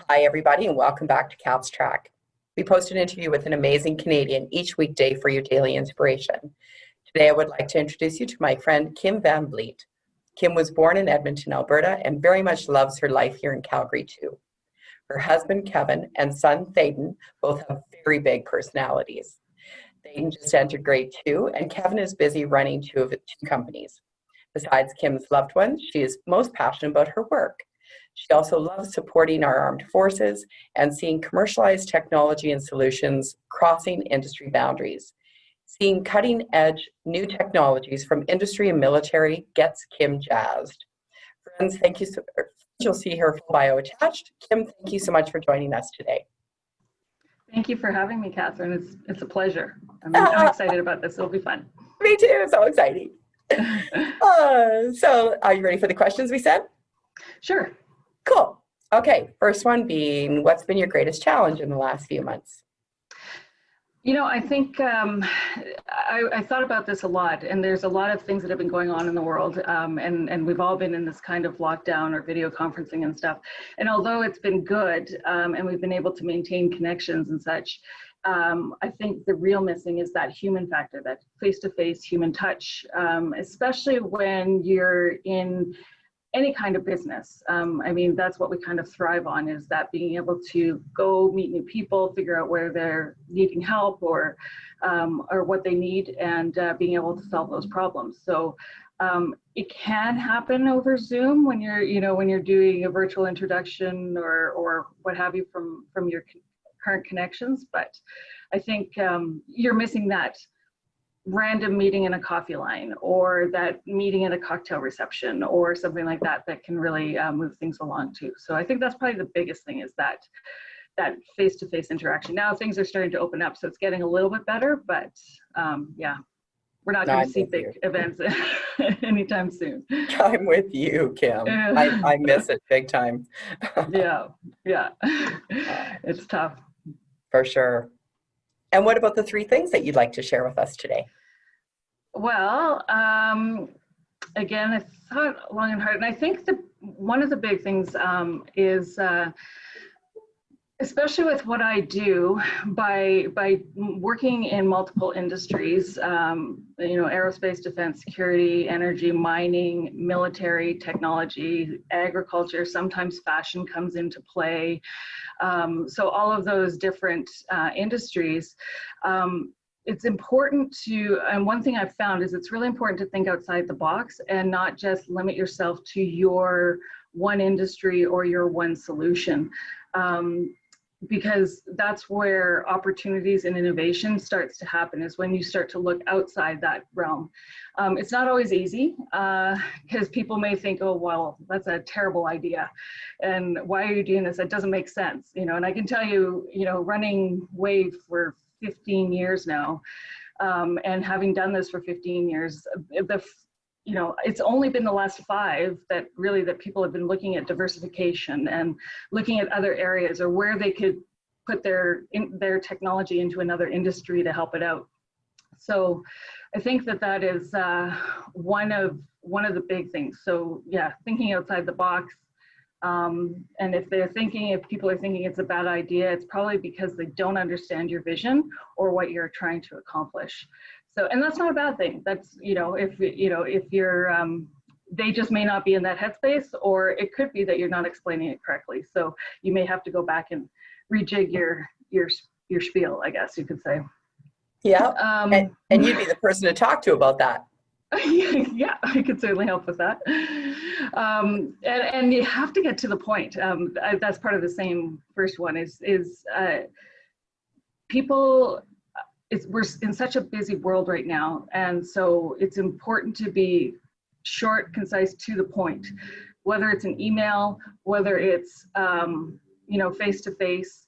Hi, everybody, and welcome back to Cat's Track. We post an interview with an amazing Canadian each weekday for your daily inspiration. Today, I would like to introduce you to my friend, Kim Van Vliet. Kim was born in Edmonton, Alberta, and very much loves her life here in Calgary, too. Her husband, Kevin, and son, Thaden, both have very big personalities. Thaden just entered grade 2, and Kevin is busy running two companies. Besides Kim's loved ones, she is most passionate about her work. She also loves supporting our armed forces and seeing commercialized technology and solutions crossing industry boundaries. Seeing cutting-edge new technologies from industry and military gets Kim jazzed. Friends, thank you. You'll see her full bio attached. Kim, thank you so much for joining us today. Thank you for having me, Catherine. It's a pleasure. I'm excited about this. It'll be fun. Me too. So exciting. So are you ready for the questions we sent? Sure. Cool. Okay. First one being, what's been your greatest challenge in the last few months? You know, I think I thought about this a lot, and there's a lot of things that have been going on in the world, and we've all been in this kind of lockdown or video conferencing and stuff. And although it's been good, and we've been able to maintain connections and such, I think the real missing is that human factor, that face-to-face human touch, especially when you're in any kind of business. I mean, that's what we kind of thrive on, is that being able to go meet new people, figure out where they're needing help or what they need, and being able to solve those problems. So it can happen over Zoom when you're doing a virtual introduction or what have you from your current connections. But I think you're missing that random meeting in a coffee line, or that meeting at a cocktail reception, or something like that can really move things along too. So I think that's probably the biggest thing, is that face-to-face interaction. Now things are starting to open up, so it's getting a little bit better, but yeah, we're not going to see big events anytime soon. I'm with you, Kim. I miss it big time. Yeah, it's tough. For sure. And what about the 3 things that you'd like to share with us today? Well, again, I thought long and hard, and I think one of the big things is, especially with what I do, by working in multiple industries, aerospace, defense, security, energy, mining, military, technology, agriculture, sometimes fashion comes into play. So all of those different industries, it's important to, and one thing I've found is it's really important to think outside the box and not just limit yourself to your one industry or your one solution. Because that's where opportunities and innovation starts to happen, is when you start to look outside that realm. It's not always easy, because people may think, oh, well, that's a terrible idea, and why are you doing this? That doesn't make sense, and I can tell you, running WāVv for 15 years now, and having done this for 15 years, it's only been the last 5 that people have been looking at diversification and looking at other areas, or where they could put their technology into another industry to help it out. So I think that is one of the big things. So yeah, thinking outside the box. And if people are thinking it's a bad idea, it's probably because they don't understand your vision or what you're trying to accomplish. So, and that's not a bad thing. That's, if you're, they just may not be in that headspace, or it could be that you're not explaining it correctly. So you may have to go back and rejig your spiel, I guess you could say. Yeah, and you'd be the person to talk to about that. Yeah, I could certainly help with that. And you have to get to the point. That's part of the same first one, is people, we're in such a busy world right now, and so it's important to be short, concise, to the point. Whether it's an email, whether it's face-to-face,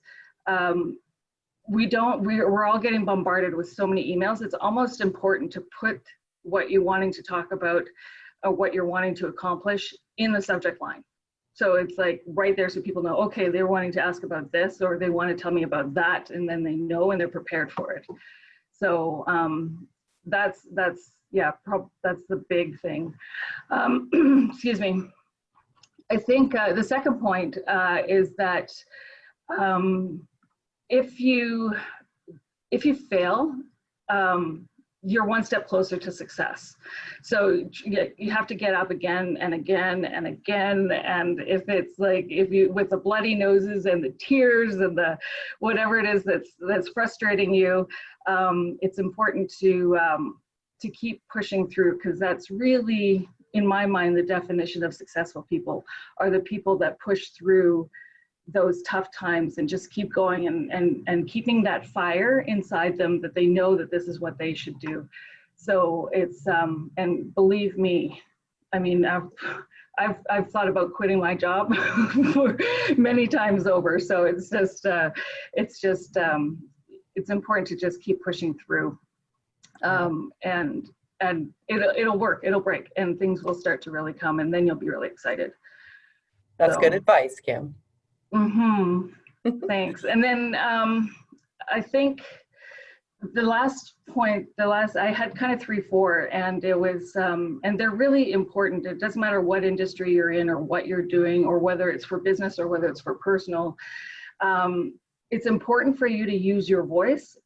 we're all getting bombarded with so many emails. It's almost important to put what you're wanting to talk about, or what you're wanting to accomplish, in the subject line. So it's like right there, so people know, okay, they're wanting to ask about this, or they want to tell me about that, and then they know and they're prepared for it. So that's the big thing. Excuse me. I think the second point is that if you fail, you're one step closer to success. So you have to get up again and again and again. And if it's like, with the bloody noses and the tears and the whatever it is that's frustrating you, it's important to keep pushing through, because that's really, in my mind, the definition of successful people are the people that push through those tough times and just keep going and keeping that fire inside them, that they know that this is what they should do. So it's, and believe me, I mean, I've thought about quitting my job for many times over. So it's important to just keep pushing through. And it'll work, it'll break, and things will start to really come, and then you'll be really excited. That's good advice, Kim. Thanks. And then I think the last point, I had kind of 3, 4, and it was, and they're really important. It doesn't matter what industry you're in or what you're doing, or whether it's for business or whether it's for personal. It's important for you to use your voice.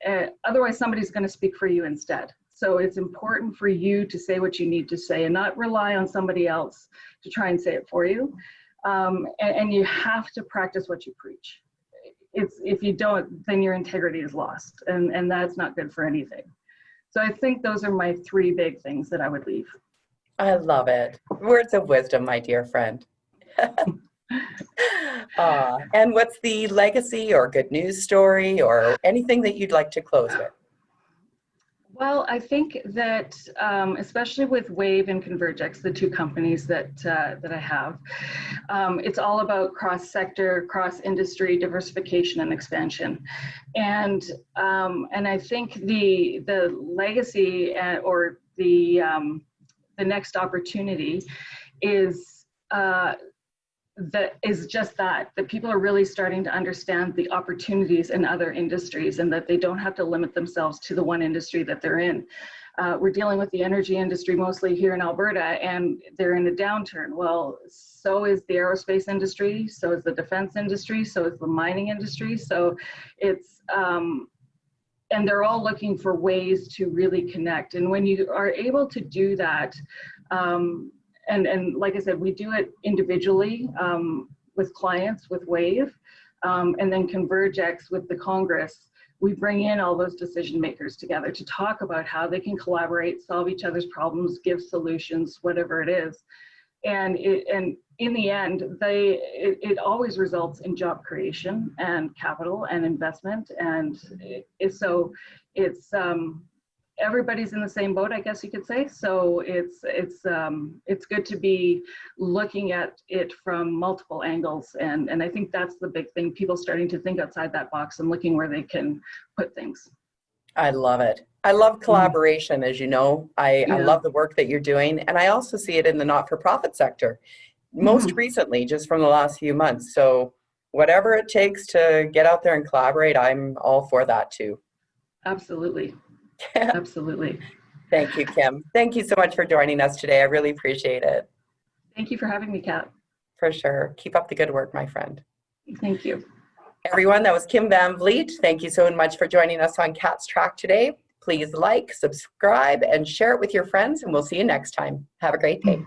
Otherwise, somebody's going to speak for you instead. So it's important for you to say what you need to say and not rely on somebody else to try and say it for you. And you have to practice what you preach. If you don't, then your integrity is lost, and that's not good for anything. So I think those are my 3 big things that I would leave. I love it. Words of wisdom, my dear friend. And what's the legacy or good news story or anything that you'd like to close with? Well, I think that especially with WāVv and ConvergX, the 2 companies that I have, it's all about cross-sector, cross-industry diversification and expansion, and I think the legacy or the next opportunity is just that people are really starting to understand the opportunities in other industries, and that they don't have to limit themselves to the one industry that they're in. We're dealing with the energy industry mostly here in Alberta, and they're in a downturn. Well, so is the aerospace industry, so is the defense industry, so is the mining industry. So it's, and they're all looking for ways to really connect. And when you are able to do that, and like I said, we do it individually with clients, with WāVv, and then ConvergX with the Congress. We bring in all those decision makers together to talk about how they can collaborate, solve each other's problems, give solutions, whatever it is. And in the end, it always results in job creation and capital and investment. And so it's everybody's in the same boat, I guess you could say. So it's good to be looking at it from multiple angles, and I think that's the big thing. People starting to think outside that box and looking where they can put things. I love it. I love collaboration, as you know. I love the work that you're doing, and I also see it in the not-for-profit sector, most recently, just from the last few months. So whatever it takes to get out there and collaborate, I'm all for that too. Absolutely. Absolutely. Thank you, Kim. Thank you so much for joining us today. I really appreciate it. Thank you for having me, Kat. For sure. Keep up the good work, my friend. Thank you. Everyone, that was Kim Van Vliet. Thank you so much for joining us on Kat's Track today. Please like, subscribe, and share it with your friends, and we'll see you next time. Have a great day.